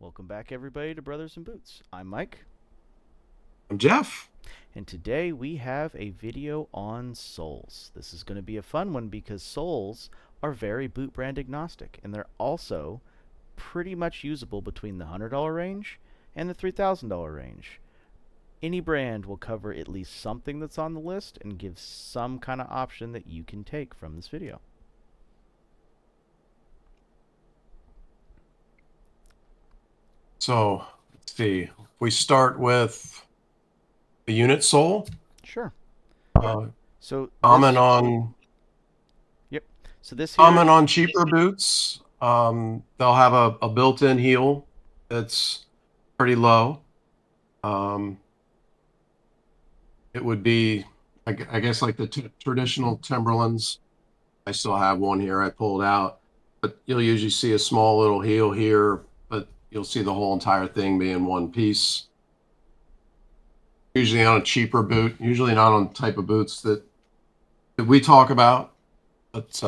Welcome back, everybody, to Brothers and Boots. I'm Mike, I'm Jeff. and today we have a video on soles. This is going to be a fun one because soles are very boot brand agnostic, and they're also pretty much usable between the $100 range and the $3,000 range. Any brand will cover at least something that's on the list and give some kind of option that you can take from this video. So let's see. We start with the unit sole. Sure. Uh, So common this, on yep. So this here, common on cheaper boots. They'll have a built-in heel that's pretty low. Um, it would be, I guess, like the traditional Timberlands. I still have one here I pulled out, but you'll usually see a small little heel here, but you'll see the whole entire thing being one piece. Usually on a cheaper boot, usually not on the type of boots that we talk about, but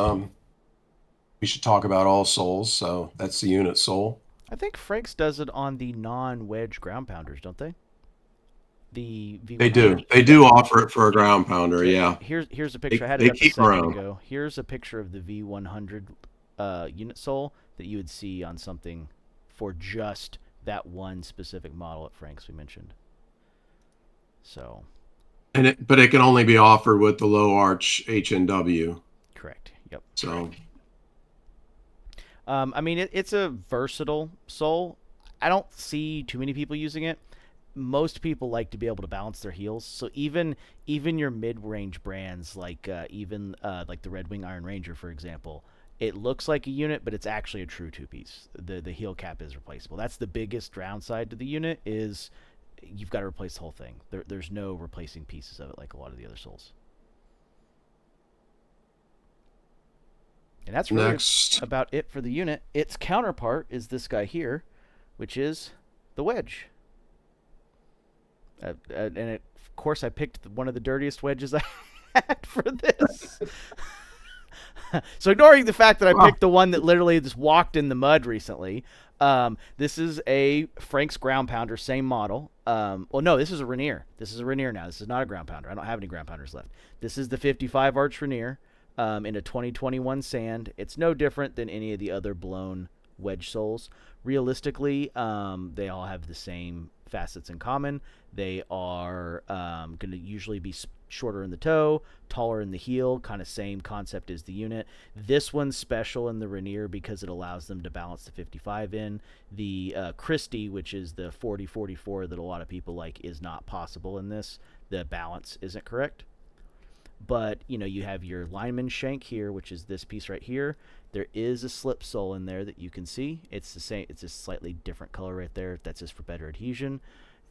we should talk about all soles. So that's the unit sole. I think Frank's does it on the non-wedge ground pounders, don't they? The They do. V100. They Yep. do offer it for a ground pounder. So Yeah, here's a picture. I they had it they up a keep 'em second around. ago. Here's a picture of the V100 unit sole that you would see on something for just that one specific model at Frank's we mentioned. So But it can only be offered with the low arch HNW. correct. Yep. So I mean, it's a versatile sole. I don't see too many people using it. Most people like to be able to balance their heels. So even your mid-range brands like the Red Wing Iron Ranger, for example, it looks like a unit, but it's actually a true two-piece. The heel cap is replaceable. That's the biggest downside to the unit is you've got to replace the whole thing. There's no replacing pieces of it like a lot of the other soles. And that's really next, about it for the unit. Its counterpart is this guy here, which is the wedge. Of course, I picked one of the dirtiest wedges I had for this. So ignoring the fact that I well, picked the one that literally just walked in the mud recently, this is a Frank's ground pounder, same model. Well, no, this is a Rainier. This is a Rainier now. This is not a ground pounder. I don't have any ground pounders left. This is the 55 arch Rainier in a 2021 sand. It's no different than any of the other blown wedge soles. Realistically, they all have the same facets in common. They are going to usually be shorter in the toe, taller in the heel, kind of same concept as the unit. This one's special in the Rainier because it allows them to balance the 55 in. The Christie, which is the 40-44 that a lot of people like, is not possible in this. The balance isn't correct. But you have your lineman shank here, which is this piece right here. There is a slip sole in there that you can see. It's the same. It's a slightly different color right there. That's just for better adhesion.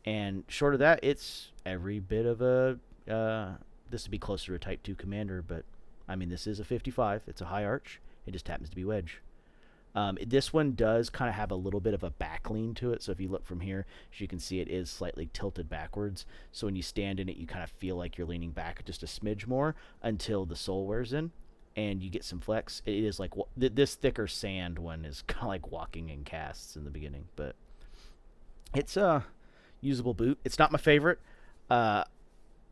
And short of that, it's every bit of a. This would be closer to a Type 2 Commander, but I mean, this is a 55. It's a high arch. It just happens to be wedge. This one does kind of have a little bit of a back lean to it. So if you look from here, as you can see, it is slightly tilted backwards. So when you stand in it, you kind of feel like you're leaning back just a smidge more until the sole wears in and you get some flex. It is like this thicker sand one is kind of like walking in casts in the beginning, but it's a usable boot. It's not my favorite. Uh,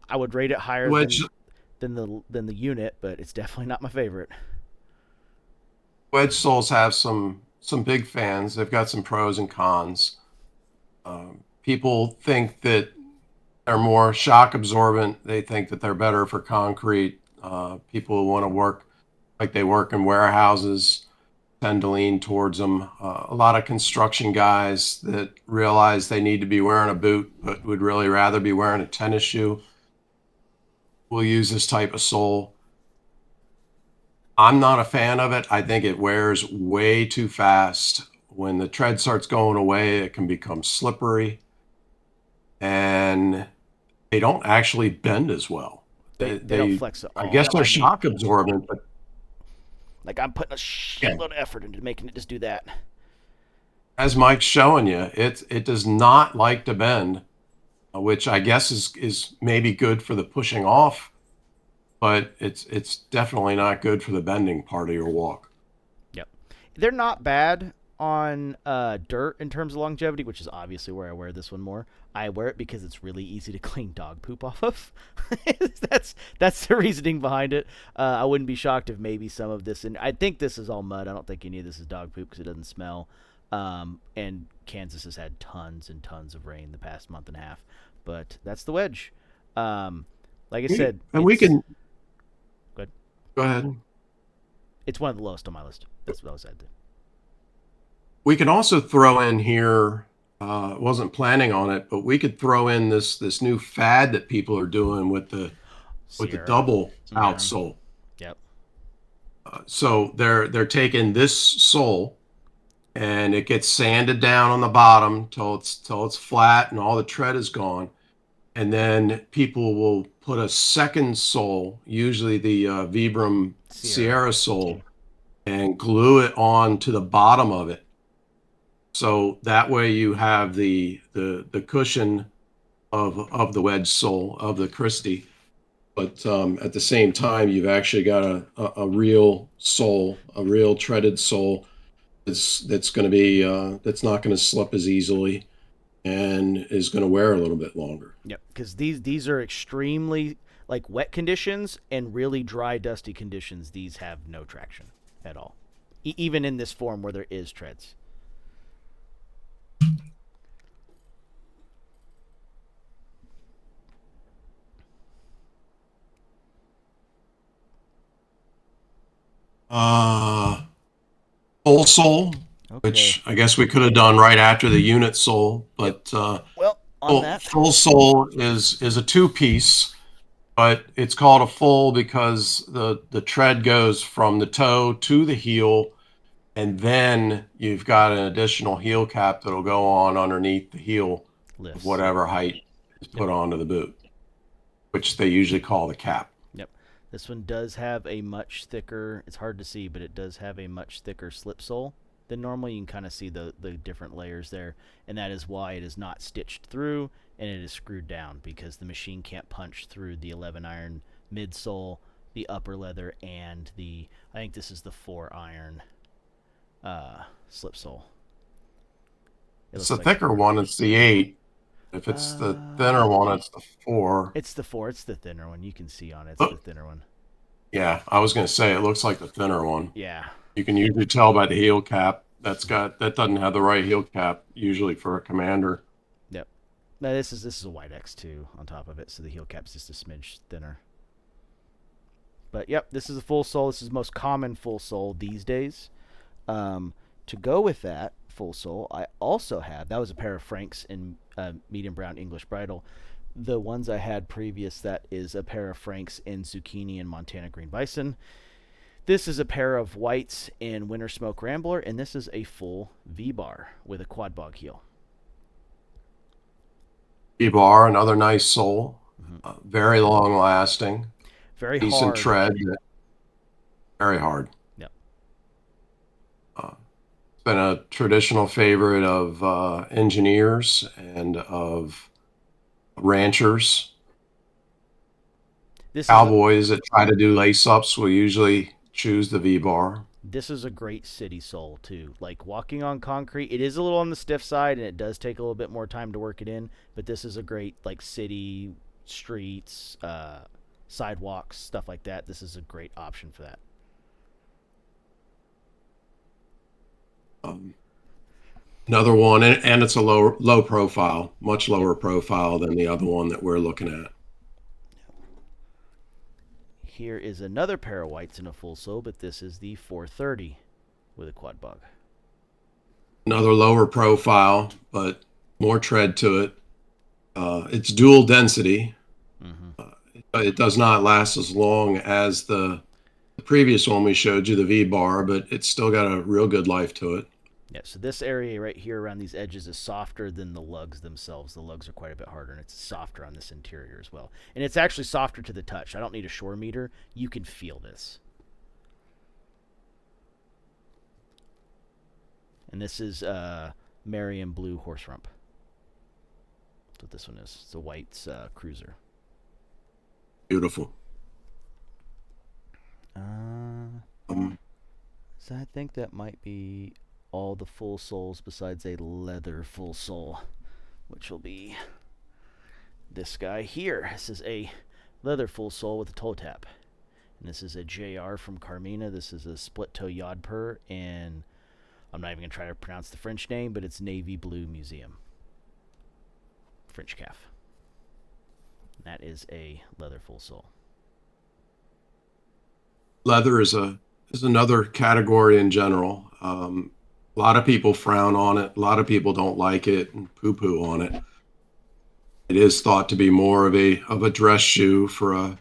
I would rate it higher wedge than the unit, but it's definitely not my favorite. wedge soles have some big fans. They've got some pros and cons. People think that they're more shock absorbent. They think that they're better for concrete. People who want to work like they work in warehouses tend to lean towards them. A lot of construction guys that realize they need to be wearing a boot but would really rather be wearing a tennis shoe will use this type of sole. I'm not a fan of it. I think it wears way too fast. When the tread starts going away, it can become slippery and they don't actually bend as well. They don't flex at I all. guess they're I mean, shock absorbent, but like I'm putting a yeah, shitload of effort into making it just do that. as Mike's showing you, it does not like to bend, which I guess is maybe good for the pushing off, but it's definitely not good for the bending part of your walk. Yep. They're not bad on dirt in terms of longevity, which is obviously where I wear this one more. I wear it because it's really easy to clean dog poop off of. That's the reasoning behind it. I wouldn't be shocked if maybe some of this, and I think this is all mud. I don't think any of this is dog poop because it doesn't smell. And Kansas has had tons and tons of rain the past month and a half, but that's the wedge. Like I said, And we can good. go ahead. It's one of the lowest on my list. That's what I said. We can also throw in here. Wasn't planning on it, but we could throw in this new fad that people are doing with the Sierra. double Mm-hmm. outsole. Yep. So they're taking this sole and it gets sanded down on the bottom till it's flat and all the tread is gone. And then people will put a second sole, usually the Vibram Sierra. Sierra sole, and glue it on to the bottom of it. So that way you have the cushion of the wedge sole of the Christie, but at the same time you've actually got a real sole, a real treaded sole that's going to be that's not going to slip as easily and is going to wear a little bit longer. Yep. Because these are extremely like wet conditions and really dry, dusty conditions. These have no traction at all, even in this form where there is treads. Uh, Full sole, Okay. which I guess we could have done right after the unit sole, Yep. but Well, on full, that. full sole is a two piece, but it's called a full because the tread goes from the toe to the heel, and then you've got an additional heel cap that'll go on underneath the heel of Lifts. Yep. whatever height is Yep. put onto the boot, which they usually call the cap. Yep. This one does have a much thicker. It's hard to see, but it does have a much thicker slip sole than normal. You can kind of see the different layers there, and that is why it is not stitched through and it is screwed down because the machine can't punch through the 11 iron midsole, the upper leather, and the I think this is the 4 iron slip sole. It It's looks the like thicker one, it's the 8. If it's the thinner one, it's the 4. it's the 4. It's the thinner one. You can see on it. It's the Oh, thinner one. yeah, I was going to say it looks like the thinner one. Yeah. You can usually tell by the heel cap. That doesn't have the right heel cap usually for a commander. Yep. Now this is a white X2 on top of it, so the heel cap's just a smidge thinner. But yep, this is a full sole. This is the most common full sole these days. To go with that full sole, I also had that was a pair of Franks in medium brown English bridle. The ones I had previous, that is a pair of Franks in zucchini and Montana green bison. This is a pair of whites in winter smoke rambler, and this is a full V bar with a quad bog heel. E-bar, another nice sole, Mm-hmm. very long lasting, Very decent hard. tread, very hard. Yep. It's been a traditional favorite of engineers and of ranchers. This is Cowboys that try to do lace ups will usually choose the V bar. this is a great city sole too. Like walking on concrete, it is a little on the stiff side and it does take a little bit more time to work it in, but this is a great like city streets, sidewalks, stuff like that. This is a great option for that. Um, Another one, and it's a low profile, much Yep. lower profile than the other one that we're looking at. Here is another pair of whites in a full sole, but this is the 430 with a quad bog. Another lower profile, but more tread to it. It's dual density. Mm-hmm. It does not last as long as the previous one we showed you, the V bar, but it's still got a real good life to it. Yeah, so this area right here around these edges is softer than the lugs themselves. The lugs are quite a bit harder, and it's softer on this interior as well. And it's actually softer to the touch. I don't need a shore meter. You can feel this. And this is Marion Blue Horse Rump. That's what this one is. It's a white cruiser. Beautiful. Uh, Um, so I think that might be all the full soles besides a leather full sole, which will be this guy here. This is a leather full sole with a toe tap. And this is a JR from Carmina. This is a split toe Yodper, and I'm not even going to try to pronounce the French name, but it's Navy Blue Museum. French calf. That is a leather full sole. Leather is another category in general. A lot of people frown on it. A lot of people don't like it and poo-poo on it. It is thought to be more of a dress shoe for a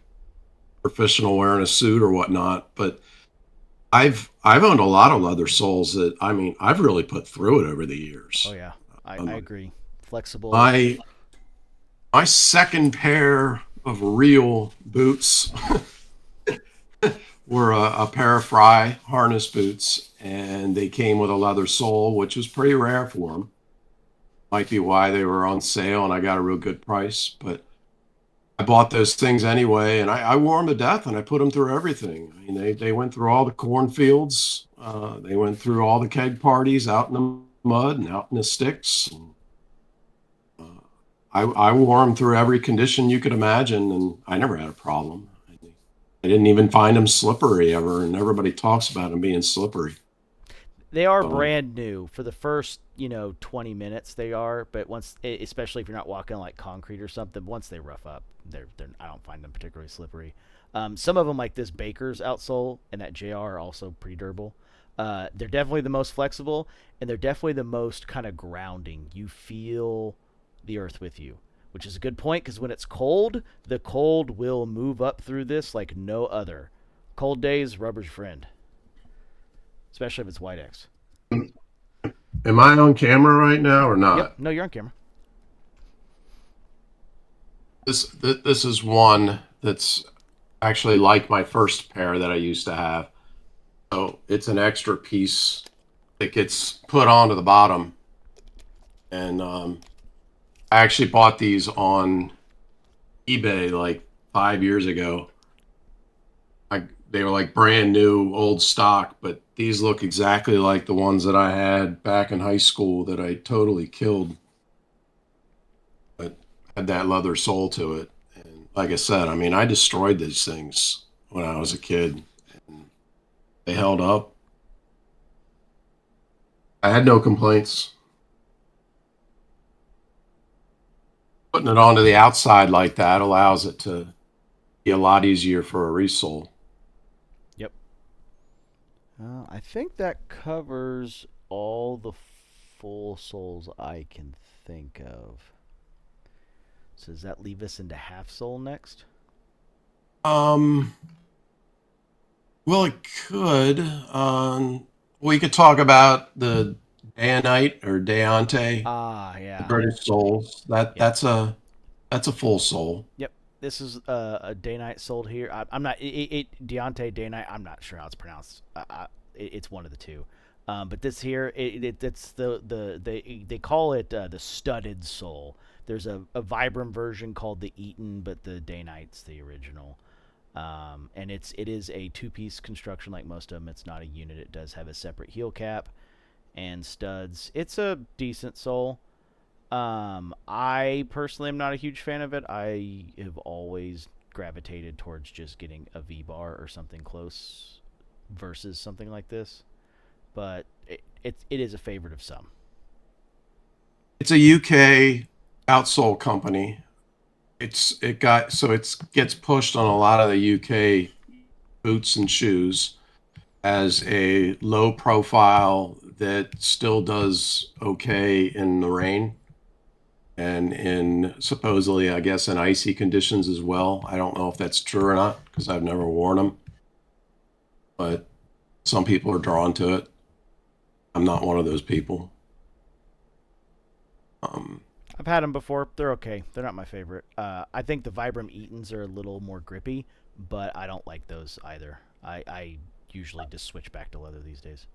professional wearing a suit or whatnot. But I've owned a lot of leather soles that I've really put through it over the years. Oh yeah, I agree. Flexible. My my second pair of real boots were a pair of Fry harness boots, and they came with a leather sole, which was pretty rare for them. Might be why they were on sale and I got a real good price. But I bought those things anyway, and I wore them to death, and I put them through everything. I mean, they went through all the cornfields. They went through all the keg parties out in the mud and out in the sticks. And, I wore them through every condition you could imagine, and I never had a problem. I didn't even find them slippery ever, and everybody talks about them being slippery. They are So, brand new for the first 20 minutes. They are, but once, especially if you're not walking on like concrete or something, once they rough up, they're I don't find them particularly slippery. Some of them, like this Baker's outsole and that JR, are also pretty durable. They're definitely the most flexible, and they're definitely the most kind of grounding. You feel the earth with you, which is a good point because when it's cold, the cold will move up through this like no other. Cold days, rubber's your friend, especially if it's White X. am I on camera right now or Yep, not? no, you're on camera. This is one that's actually like my first pair that I used to have. So it's an extra piece that gets put onto the bottom, and I actually bought these on eBay like 5 years ago. They were like brand new, old stock, but these look exactly like the ones that I had back in high school that I totally killed. But had that leather sole to it, and like I said, I destroyed these things when I was a kid. They held up. I had no complaints. Putting it onto the outside like that allows it to be a lot easier for a resole. Yep. I think that covers all the full soles I can think of. So does that leave us into half sole next? Um, well, it could. We could talk about the Dayanite or Dayante, Ah, the yeah. British soles. Yep. That's a full sole. Yep. This is a day night sold here. I'm not Deontay Day Night. I'm not sure how it's pronounced. It's one of the two. But this here, it's they call it the studded sole. There's a Vibram version called the Eaton, but the Day Night's the original. And it is a two piece construction like most of them. It's not a unit. It does have a separate heel cap and studs. It's a decent sole. I personally am not a huge fan of it. I have always gravitated towards just getting a V bar or something close versus something like this. But it is a favorite of some. It's a UK outsole company. It gets pushed on a lot of the UK boots and shoes as a low profile that still does okay in the rain and in supposedly, I guess, in icy conditions as well. I don't know if that's true or not because I've never worn them, but some people are drawn to it. I'm not one of those people. Um, I've had them before. They're okay. They're not my favorite. I think the Vibram Eatons are a little more grippy, but I don't like those either. I usually just switch back to leather these days.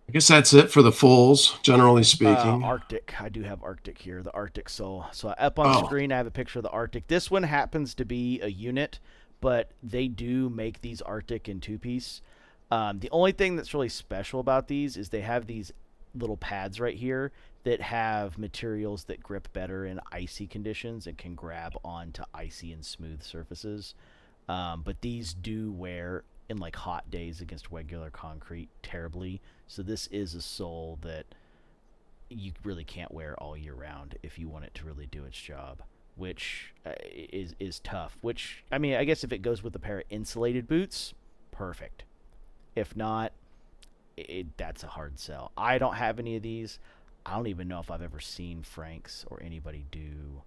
I guess that's it for the fulls, generally speaking. Arctic. I do have Arctic here, the Arctic sole. So up on Oh, screen, I have a picture of the Arctic. This one happens to be a unit, but they do make these Arctic in two piece. The only thing that's really special about these is they have these little pads right here that have materials that grip better in icy conditions and can grab onto icy and smooth surfaces. But these do wear in like hot days against regular concrete terribly. So this is a sole that you really can't wear all year round if you want it to really do its job, which is tough. Which I mean, I guess if it goes with a pair of insulated boots, perfect. If not, that's a hard sell. I don't have any of these. I don't even know if I've ever seen Frank's or anybody do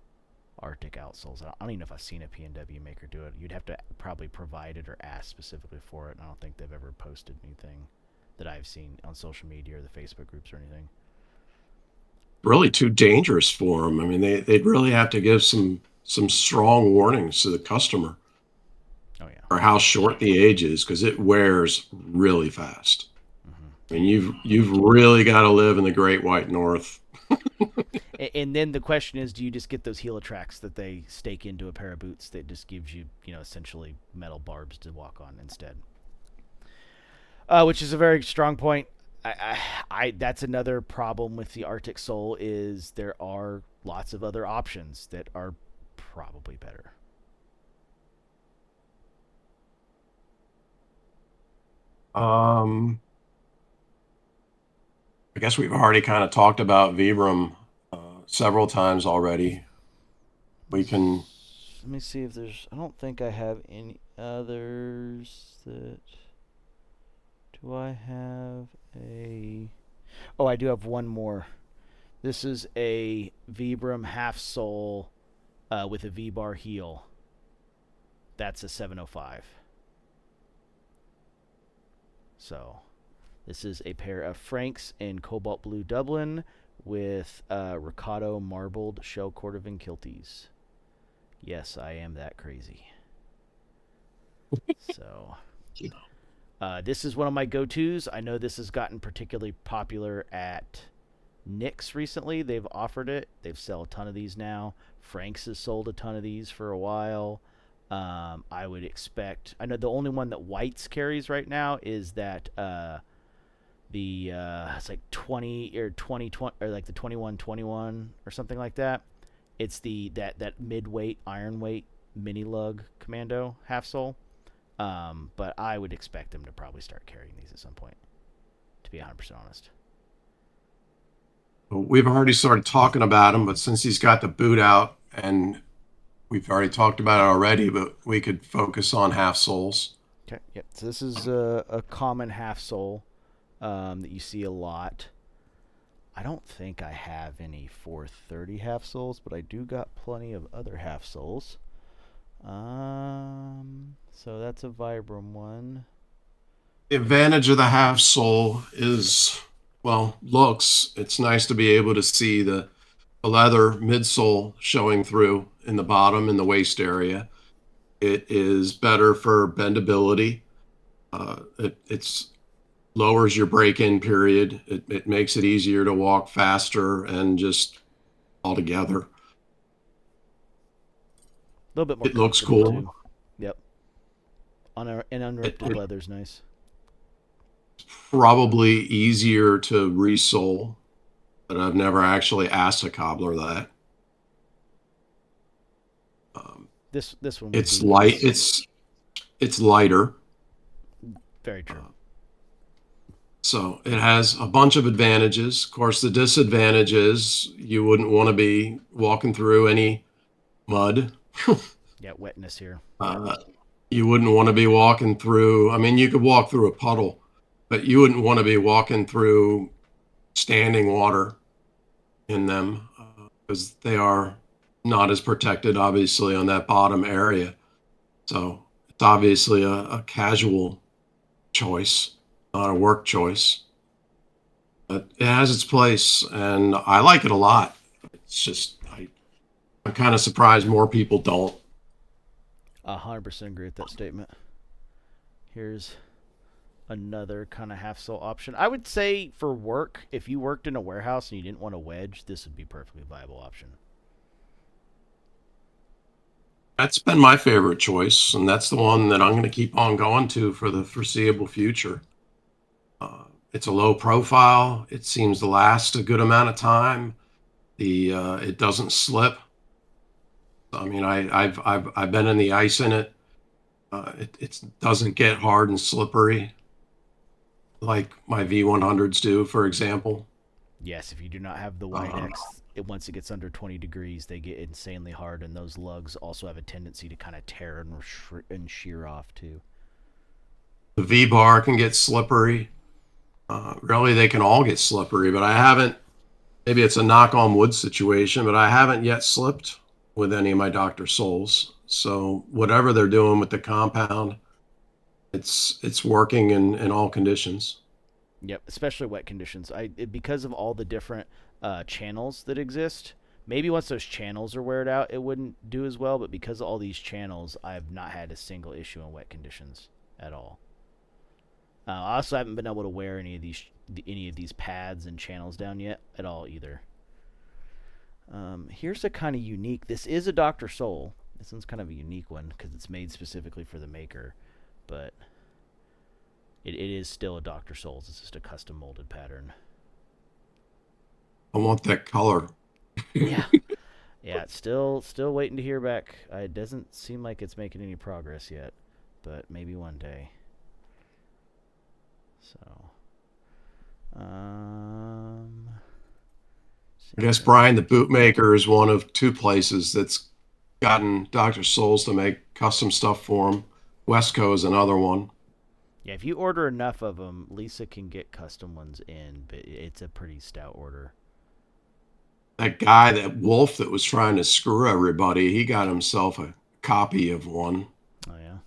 Arctic outsoles. I don't even know if I've seen a P&W maker do it. You'd have to probably provide it or ask specifically for it. And I don't think they've ever posted anything that I've seen on social media or the Facebook groups or anything. Really too dangerous for them. I mean, they'd really have to give some strong warnings to the customer Oh yeah. or how short the age is because it wears really fast. I mean, you've really got to live in the Great White North. And then the question is, do you just get those Helitrax that they stake into a pair of boots that just gives you, essentially metal barbs to walk on instead? Which is a very strong point. That's another problem with the Arctic sole is there are lots of other options that are probably better. Um, I guess we've already kind of talked about Vibram several times already. We can. Let me see if there's. I don't think I have any others that. Do I have a. Oh, I do have one more. This is a Vibram half sole with a V bar heel. That's a 705. So, this is a pair of Franks in cobalt blue Dublin with Ricardo marbled shell cordovan kilties. Yes, I am that crazy. So, this is one of my go-tos. I know this has gotten particularly popular at Nick's recently. They've offered it. They've sold a ton of these now. Frank's has sold a ton of these for a while. I would expect. I know the only one that White's carries right now is that the it's like 20 or 2020 or like the 2121 or something like that. It's the that mid-weight iron weight mini lug commando half sole. But I would expect them to probably start carrying these at some point. To be 100% honest. We've already started talking about him, but since he's got the boot out and we've already talked about it already, but we could focus on half soles. Okay. Yep. So this is a common half sole that you see a lot. I don't think I have any 430 half soles, but I do got plenty of other half soles. So that's a Vibram one. The advantage of the half sole is, well, looks. It's nice to be able to see the leather midsole showing through in the bottom in the waist area. It is better for bendability. It's lowers your break-in period. It makes it easier to walk faster and just altogether. A little bit more It looks comfortable cool. too. Yep. And unripped leather's nice. Probably easier to resole, but I've never actually asked a cobbler that. This one would It's be light. nice. It's lighter. Very true. So it has a bunch of advantages. Of course, the disadvantage is you wouldn't want to be walking through any mud. Yeah, wetness here. Uh, you wouldn't want to be walking through, I mean, you could walk through a puddle, but you wouldn't want to be walking through standing water in them because they are not as protected, obviously, on that bottom area. So it's obviously a casual choice, not a work choice. But it has its place, and I like it a lot. It's just I'm kind of surprised more people don't. 100% agree with that statement. Here's another kind of half sole option. I would say for work, if you worked in a warehouse and you didn't want a wedge, this would be a perfectly viable option. That's been my favorite choice, and that's the one that I'm going to keep on going to for the foreseeable future. It's a low profile. It seems to last a good amount of time. It doesn't slip. I mean, I've been in the ice in it. It doesn't get hard and slippery like my V100s do, for example. Yes, if you do not have the white Um, X, once it gets under 20 degrees, they get insanely hard, and those lugs also have a tendency to kind of tear and shear off too. the V bar can get slippery. Really, they can all get slippery, but I haven't. Maybe it's a knock on wood situation, but I haven't yet slipped with any of my Dr. Souls. So whatever they're doing with the compound, it's working in all conditions. Yep, especially wet conditions. Because of all the different channels that exist. Maybe once those channels are weared out, it wouldn't do as well. But because of all these channels, I've not had a single issue in wet conditions at all. I also haven't been able to wear any of these pads and channels down yet at all either. Here's a kind of unique. This is a Dr. Soul. This one's kind of a unique one because it's made specifically for the maker, but it is still a Dr. Souls. It's just a custom molded pattern. I want that color. Yeah, yeah. It's still waiting to hear back. It doesn't seem like it's making any progress yet, but maybe one day. So, um, I guess Brian, the bootmaker, is one of two places that's gotten Dr. Souls to make custom stuff for him. Westco is another one. yeah, if you order enough of them, Lisa can get custom ones in, but it's a pretty stout order. That guy, that wolf that was trying to screw everybody, he got himself a copy of one. Oh yeah.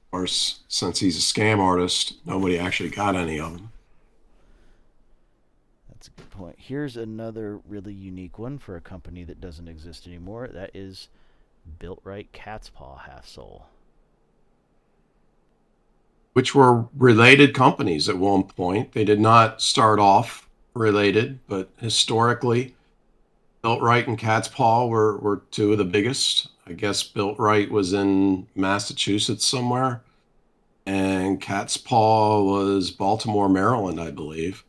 Of course, since he's a scam artist, nobody actually got any of them. That's a good point. Here's another really unique one for a company that doesn't exist anymore. That is Built Right Cat's Paw Half Sole. Which were related companies at one point. They did not start off related, but historically, Built Right and Cat's Paw were two of the biggest. I guess Built Right was in Massachusetts somewhere, and Cat's Paw was Baltimore, Maryland, I believe.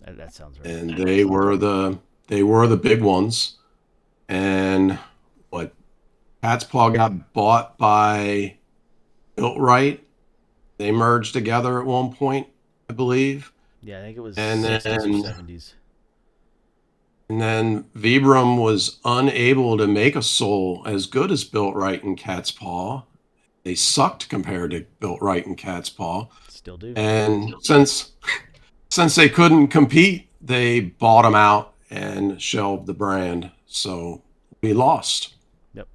That sounds right. And they were the big ones. And what Cat's Paw got bought by Built Right. They merged together at one point, I believe. Yeah, I think it was And 60s or then 70s. and then Vibram was unable to make a sole as good as Built Right and Cat's Paw. They sucked compared to Built Right and Cat's Paw. Still do. And since they couldn't compete, they bought them out and shelved the brand. So we lost. Yep.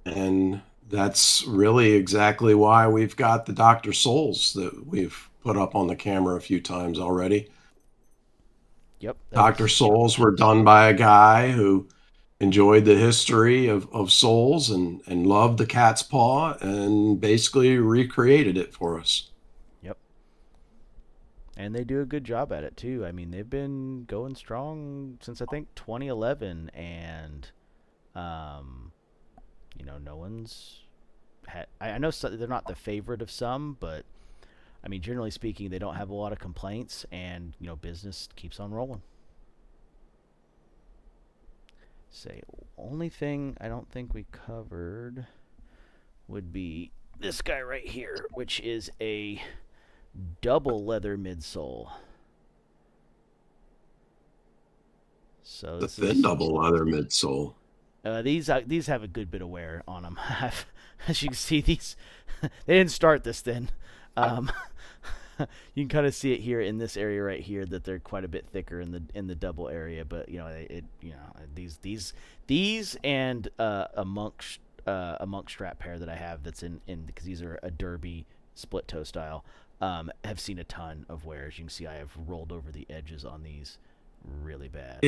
And that's really exactly why we've got the Dr. Souls that we've put up on the camera a few times already. Yep. Dr. Souls were done by a guy who enjoyed the history of souls and loved the cat's paw and basically recreated it for us. Yep. And they do a good job at it too. I mean, they've been going strong since I think 2011, and um, no one's had. I know they're not the favorite of some, but I mean, generally speaking, they don't have a lot of complaints, and business keeps on rolling. Say, only thing I don't think we covered would be this guy right here, which is a double leather midsole. So The this thin is double leather midsole. these have a good bit of wear on them. As you can see, these they didn't start this thin. Um, you can kind of see it here in this area right here that they're quite a bit thicker in the double area, but these and a monk strap pair that I have that's in because these are a derby split toe style, have seen a ton of wear. As you can see, I have rolled over the edges on these really bad.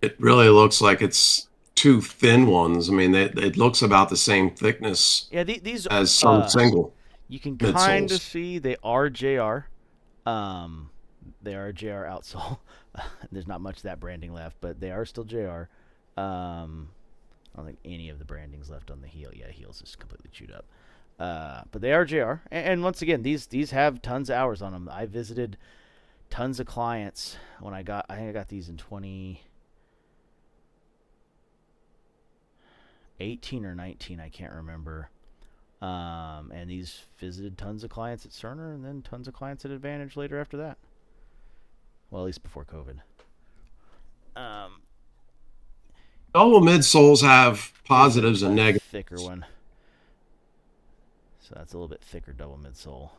It really looks like it's two thin ones. I mean, it looks about the same thickness Yeah, these as some single you can kind of midsoles. see they are JR. They are a JR outsole. There's not much of that branding left, but they are still JR. I don't think any of the branding's left on the heel. Yeah, heel's just completely chewed up. But they are JR, and once again, these have tons of hours on them. I visited tons of clients when I think I got these in 2018 or 19. I can't remember. And these visited tons of clients at Cerner, and then tons of clients at Advantage later after that. Well, at least before COVID. Um, Double midsoles have here's positives and a negatives. thicker one. So that's a little bit thicker double midsole.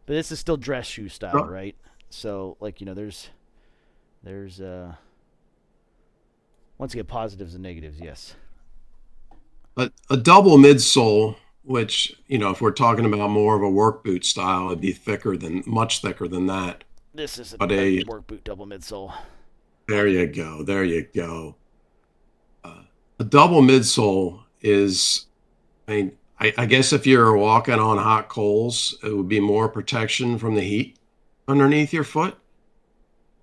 But this is still dress shoe style, right? So like, there's once again positives and negatives, yes. But a double midsole, which, if we're talking about more of a work boot style, it'd be much thicker than that. This is But a work boot double midsole. there you go. There you go. A double midsole is, I mean, I guess if you're walking on hot coals, it would be more protection from the heat underneath your foot.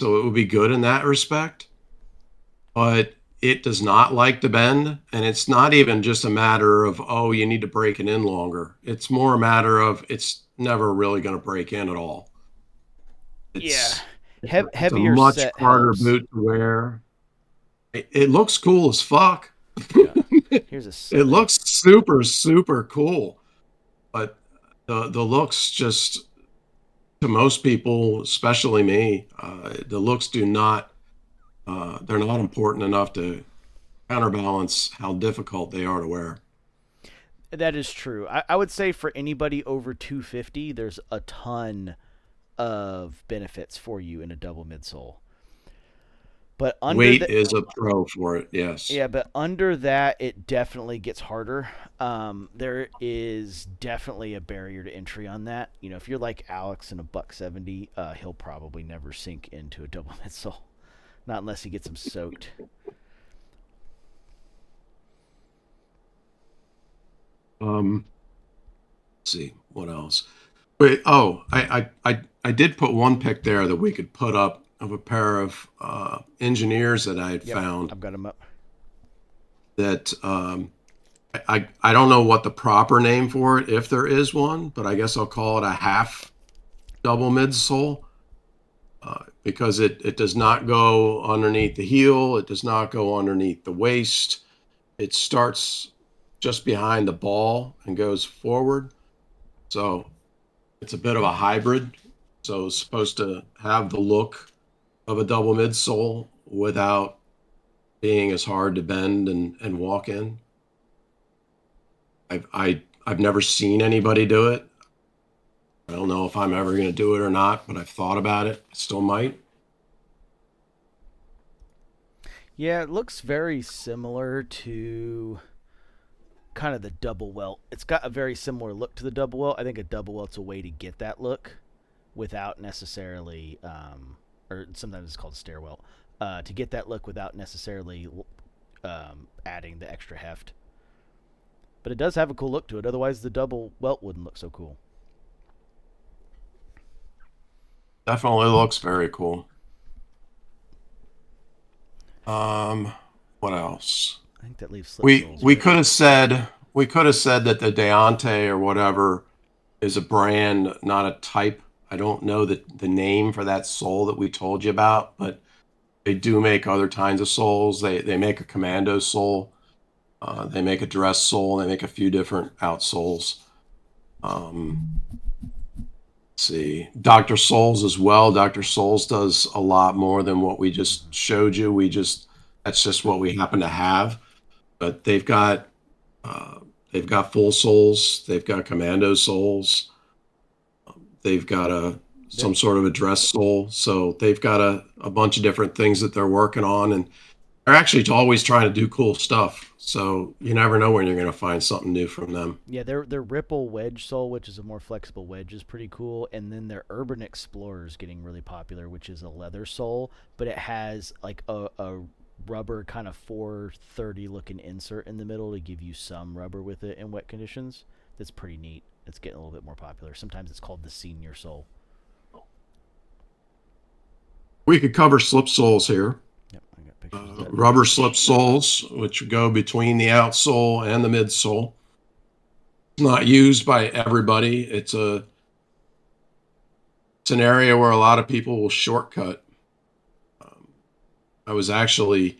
So it would be good in that respect. But it does not like to bend. And it's not even just a matter of, oh, you need to break it in longer. It's more a matter of it's never really going to break in at all. It's, yeah, it's a heavier much set harder helps. boot to wear. It looks cool as fuck. Yeah. Here's a It 7. looks super, super cool. But the looks just, to most people, especially me, the looks do not, they're not important enough to counterbalance how difficult they are to wear. That is true. I would say for anybody over 250, there's a ton of benefits for you in a double midsole. But under Weight the is a pro for it, yes. Yeah, but under that, it definitely gets harder. There is definitely a barrier to entry on that. If you're like Alex in a buck 70, he'll probably never sink into a double midsole, not unless he gets them soaked. Let's see what else. Wait, oh, I did put one pic there that we could put up of a pair of engineers that I had Yep, found I've got them up. that I don't know what the proper name for it, if there is one, but I guess I'll call it a half double midsole, because it does not go underneath the heel. It does not go underneath the waist. It starts just behind the ball and goes forward. So it's a bit of a hybrid. So it's supposed to have the look of a double midsole without being as hard to bend and walk in. I've never seen anybody do it. I don't know if I'm ever going to do it or not, but I've thought about it. I still might. Yeah, it looks very similar to kind of the double welt. It's got a very similar look to the double welt. I think a double welt's a way to get that look without necessarily, or sometimes it's called a stair welt, to get that look without necessarily adding the extra heft. But it does have a cool look to it. Otherwise, the double welt wouldn't look so cool. Definitely looks very cool. What else? I think that leaves slip We soles. we Right? could have said that the Deontay or whatever is a brand, not a type. I don't know the name for that sole that we told you about, but they do make other kinds of soles. They make a commando sole. They make a dress sole. They make a few different outsoles. Let's see, Dr. Souls as well. Dr. Souls does a lot more than what we just showed you. That's just what we happen to have. But they've got full soles. They've got commando soles. They've got some sort of a dress sole. So they've got a bunch of different things that they're working on, and they're actually always trying to do cool stuff. So you never know when you're going to find something new from them. Yeah, their Ripple wedge sole, which is a more flexible wedge, is pretty cool. And then their Urban Explorer is getting really popular, which is a leather sole, but it has like a rubber kind of 430 looking insert in the middle to give you some rubber with it in wet conditions. That's pretty neat. It's getting a little bit more popular. Sometimes it's called the senior sole. We could cover slip soles here. Yep, I got pictures of that. Rubber slip soles, which go between the outsole and the midsole. It's not used by everybody. It's an area where a lot of people will shortcut. Um, I was actually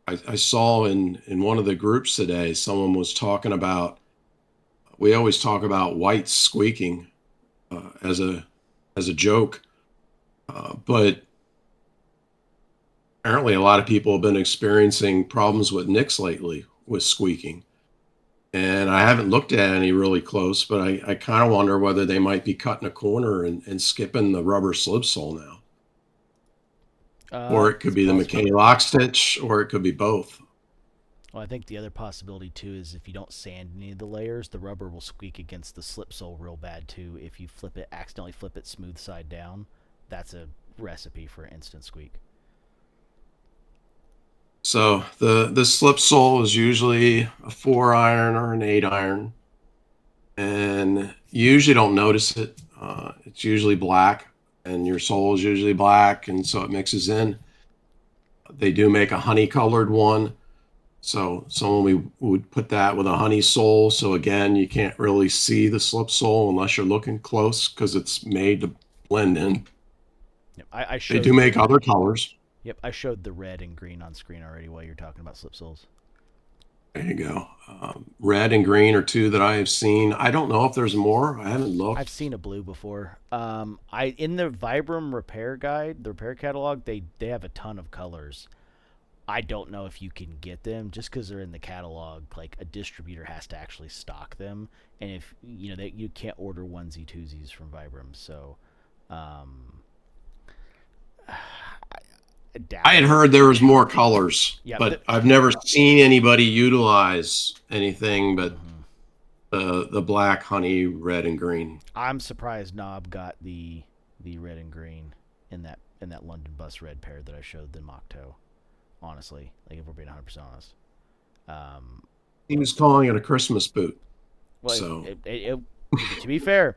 I saw in one of the groups today, someone was talking about, we always talk about whites squeaking as a joke, but apparently a lot of people have been experiencing problems with nicks lately with squeaking. And I haven't looked at any really close, but I kind of wonder whether they might be cutting a corner and skipping the rubber slip sole now. Or it could It's be the possible. McKay lock stitch, or it could be both. Well, I think the other possibility too is if you don't sand any of the layers, the rubber will squeak against the slip sole real bad too. If you accidentally flip it smooth side down, that's a recipe for an instant squeak. So the slip sole is usually a 4 iron or an 8 iron, and you usually don't notice it. It's usually black, and your sole is usually black, and so it mixes in. They do make a honey colored one. So someone we would put that with a honey sole. So again, you can't really see the slip sole unless you're looking close because it's made to blend in. Yep, I They do showed make the other colors. I showed the red and green on screen already while you're talking about slip soles. There you go. Red and green are two that I have seen. I don't know if there's more. I haven't I've looked. seen a blue before. I in the Vibram repair guide, the repair catalog, they have a ton of colors. I don't know if you can get them just because they're in the catalog. Like a distributor has to actually stock them, and if you know that you can't order onesie twosies from Vibram, so um, I I doubt had it. heard there was more colors, Yeah, but I've never seen anybody utilize anything but mhm. the black, honey, red, and green. I'm surprised Knob got the red and green in that London bus red pair that I showed the mock toe. Honestly, like if we're being 100% honest. Um, He was calling it a Christmas boot. well, So to be fair,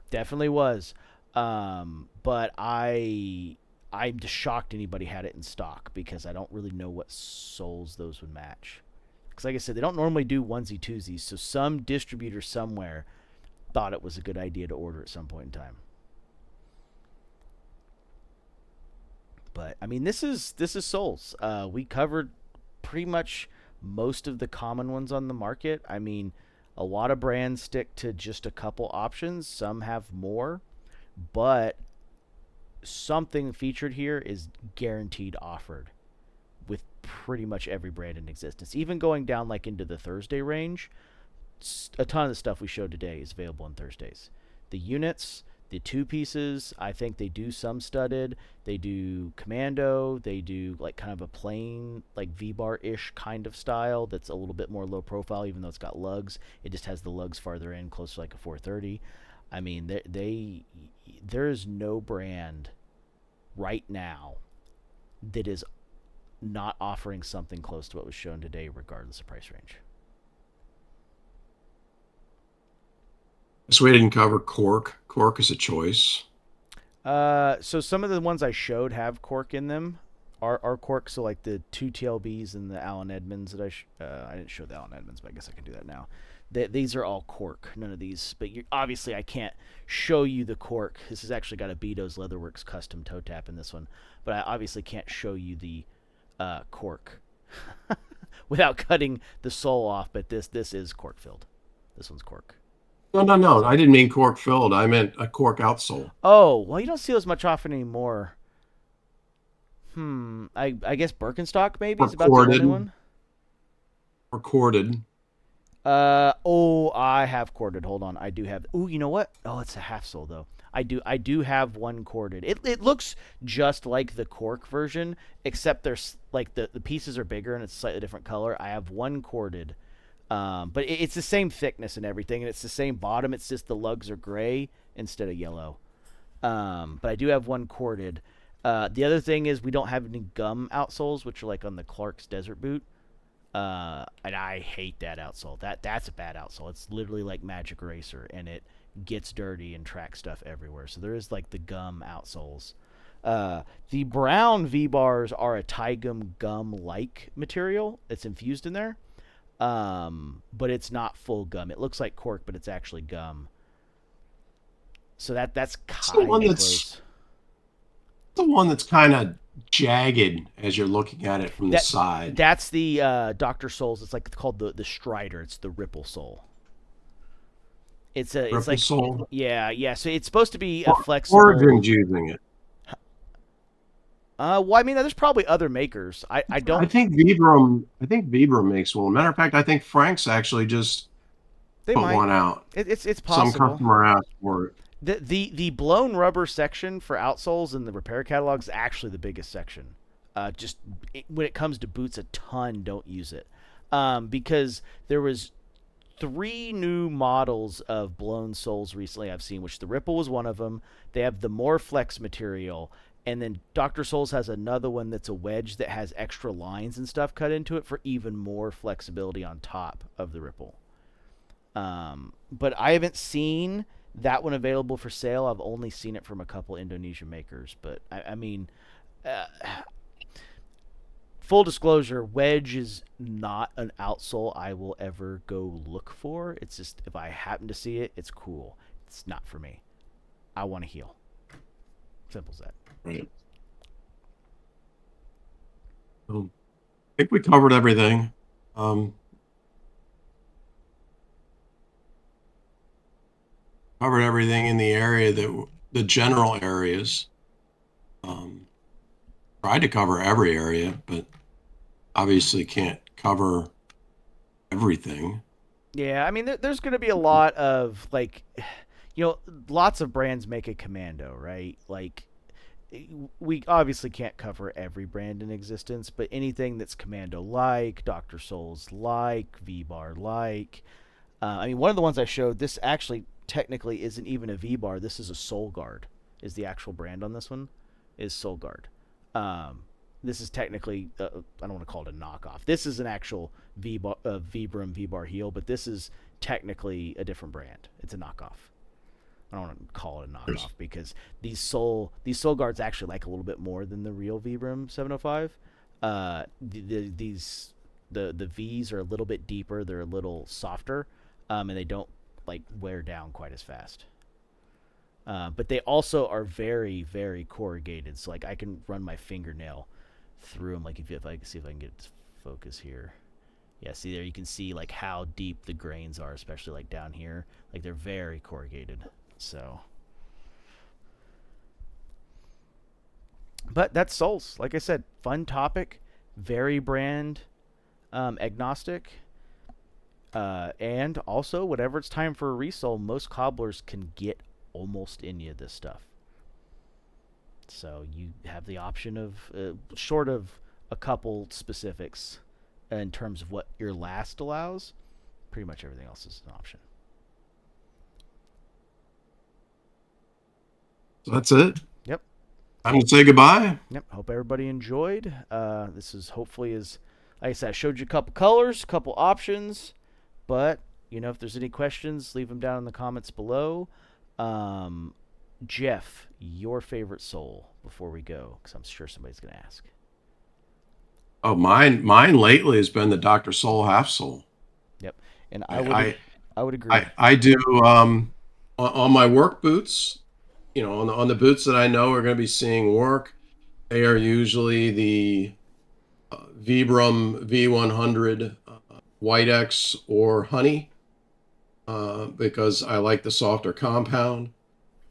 definitely was. But I'm just shocked anybody had it in stock because I don't really know what soles those would match. Because like I said, they don't normally do onesie twosies, so some distributor somewhere thought it was a good idea to order at some point in time. But I mean, this is soles. We covered pretty much most of the common ones on the market. I mean, a lot of brands stick to just a couple options. Some have more, but something featured here is guaranteed offered with pretty much every brand in existence. Even going down like into the Thursday range, a ton of the stuff we showed today is available on Thursdays. The units, the two pieces, I think they do some studded. They do commando. They do like kind of a plain like V-bar ish kind of style that's a little bit more low profile, even though it's got lugs. It just has the lugs farther in, close to like a 430. I mean, there is no brand right now that is not offering something close to what was shown today, regardless of price range. we didn't cover cork. Cork is a choice. So some of the ones I showed have cork in them. Are cork. So like the two TLBs and the Allen Edmonds that I didn't show the Allen Edmonds, but I guess I can do that now. These are all cork. None of these, but obviously I can't show you the cork. This has actually got a Beato's Leatherworks custom toe tap in this one, but I obviously can't show you the cork without cutting the sole off. But this is cork filled. This one's cork. No, no, no. So I didn't mean cork filled. I meant a cork outsole oh well, you don't see those much often anymore. I guess Birkenstock maybe or is about the only corded one. or corded. Oh, I have corded. Hold on, I do have. Oh, you know what? Oh, it's a half sole though. I do have one corded. It looks just like the cork version, except there's like the pieces are bigger and it's a slightly different color. I have one corded, but it's the same thickness and everything, and it's the same bottom. It's just the lugs are gray instead of yellow. But I do have one corded. The other thing is we don't have any gum outsoles, which are like on the Clark's Desert Boot. And I hate that outsole. That's a bad outsole. It's literally like Magic Eraser, and it gets dirty and tracks stuff everywhere. So there is like the gum outsoles. The brown V bars are a Tigum gum like material. It's infused in there. but it's not full gum. It looks like cork, but it's actually gum. So that's It's the kind one of that's close. the one that's kind of jagged as you're looking at it from the That side. that's the Dr. Souls. It's like called the Strider. It's the Ripple Sole. It's Ripple like sole. yeah. So it's supposed to be a Origin's flexible. using it. Well, I mean, there's probably other makers. I don't. I think Vibram makes one. Matter of fact, I think Frank's actually just They put might. one out. It's Some possible. customer asked for it. The blown rubber section for outsoles in the repair catalog is actually the biggest section. When it comes to boots, a ton don't use it, because there was three new models of blown soles recently I've seen, which the Ripple was one of them. They have the more flex material, and then Dr. Souls has another one that's a wedge that has extra lines and stuff cut into it for even more flexibility on top of the Ripple. But I haven't seen that one available for sale. I've only seen it from a couple Indonesian makers. But I mean, uh, full disclosure, wedge is not an outsole I will ever go look for. It's just if I happen to see it, it's cool. It's not for me. I want to heal. Simple as that. Right. So, I think we covered everything. Um, Covered everything in the area that the general areas. Um, Tried to cover every area, but obviously can't cover everything. Yeah, I mean, there's going to be a lot of like, lots of brands make a commando, right? Like, we obviously can't cover every brand in existence, but anything that's Commando like, Dr. Souls like, V Bar like. I mean, one of the ones I showed, this actually technically isn't even a V Bar. This is a Soul Guard, is the actual brand on this one, is Soul Guard. Um, this is technically, I don't want to call it a knockoff. This is an actual Vibram V Bar heel, but this is technically a different brand. It's a knockoff. I don't want to call it a knockoff because these soul guards actually like a little bit more than the real Vibram 705. The V's are a little bit deeper. They're a little softer, and they don't like wear down quite as fast. But they also are very very corrugated. So like I can run my fingernail through them. Like if I can see if I can get it to focus here. Yeah, see there you can see like how deep the grains are, especially like down here. Like they're very corrugated. So, but that's Souls. Like I said, fun topic, very brand agnostic, and also whenever it's time for a resole, most cobblers can get almost any of this stuff. So you have the option of, short of a couple specifics in terms of what your last allows, pretty much everything else is an option. So that's it. Yep. Time to say goodbye. Yep. Hope everybody enjoyed. This is hopefully as, like I said, I showed you a couple colors, a couple options, but if there's any questions, leave them down in the comments below. Um, Jeff, your favorite soul before we go, because I'm sure somebody's gonna ask. Oh, mine lately has been the Dr. Soul Half Soul. Yep. And I would I I would agree. I do on my work boots, on the boots that I know are going to be seeing work. They are usually the Vibram V100 White X or Honey, because I like the softer compound.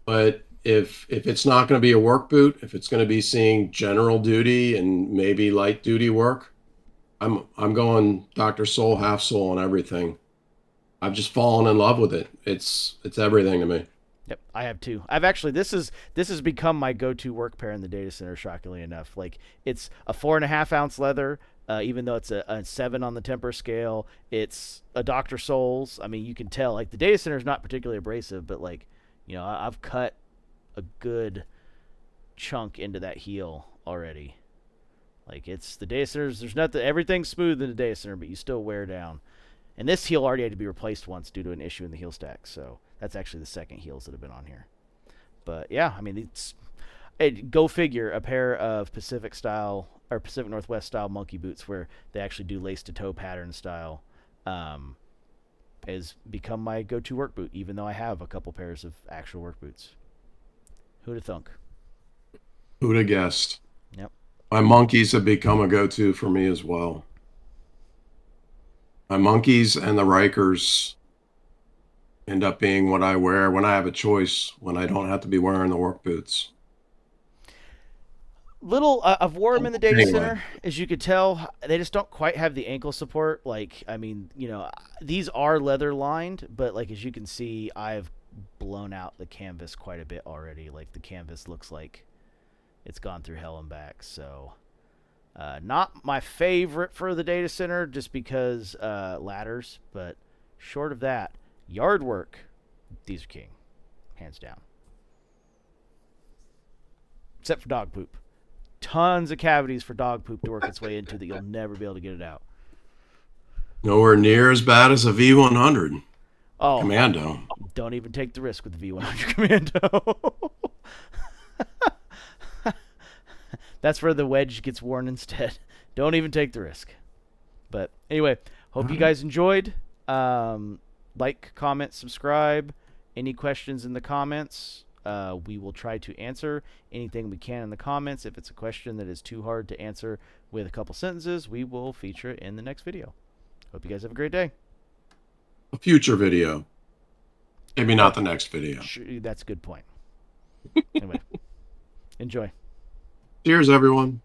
But if it's not going to be a work boot, if it's going to be seeing general duty and maybe light duty work, I'm going Dr. Soul Half Soul on everything. I've just fallen in love with it. It's everything to me. Yep, I have too. I've actually this has become my go-to work pair in the data center. Shockingly enough, like it's a 4.5 ounce leather, even though it's a 7 on the temper scale. It's a Dr. Souls. I mean, you can tell like the data center is not particularly abrasive, but like I've cut a good chunk into that heel already. Like it's the data centers. There's nothing. Everything's smooth in the data center, but you still wear down. And this heel already had to be replaced once due to an issue in the heel stack. So that's actually the second heels that have been on here. But yeah, I mean, go figure, a pair of Pacific style or Pacific Northwest style monkey boots where they actually do lace to toe pattern style. um, has become my go-to work boot, even though I have a couple pairs of actual work boots. Who'd have thunk? Who'd have guessed? Yep. My monkeys have become a go-to for me as well. My monkeys and the Rikers end up being what I wear when I have a choice, when I don't have to be wearing the work boots. Little, I've wore them in the data Anyway, center. As you could tell, they just don't quite have the ankle support. Like, I mean, these are leather lined, but like as you can see, I've blown out the canvas quite a bit already. Like the canvas looks like it's gone through hell and back. So, not my favorite for the data center, just because ladders. But short of that, yard work, these are king, hands down. Except for dog poop. Tons of cavities for dog poop to work its way into that you'll never be able to get it out. nowhere near as bad as a V100 Oh, Commando. don't even take the risk with the V100 Commando. That's where the wedge gets worn instead. Don't even take the risk. But anyway, hope you guys enjoyed. Like, comment, subscribe. Any questions in the comments? We will try to answer anything we can in the comments. If it's a question that is too hard to answer with a couple sentences, we will feature it in the next video. Hope you guys have a great day. A future video. Maybe not the next video. That's a good point. Anyway, enjoy. Cheers, everyone.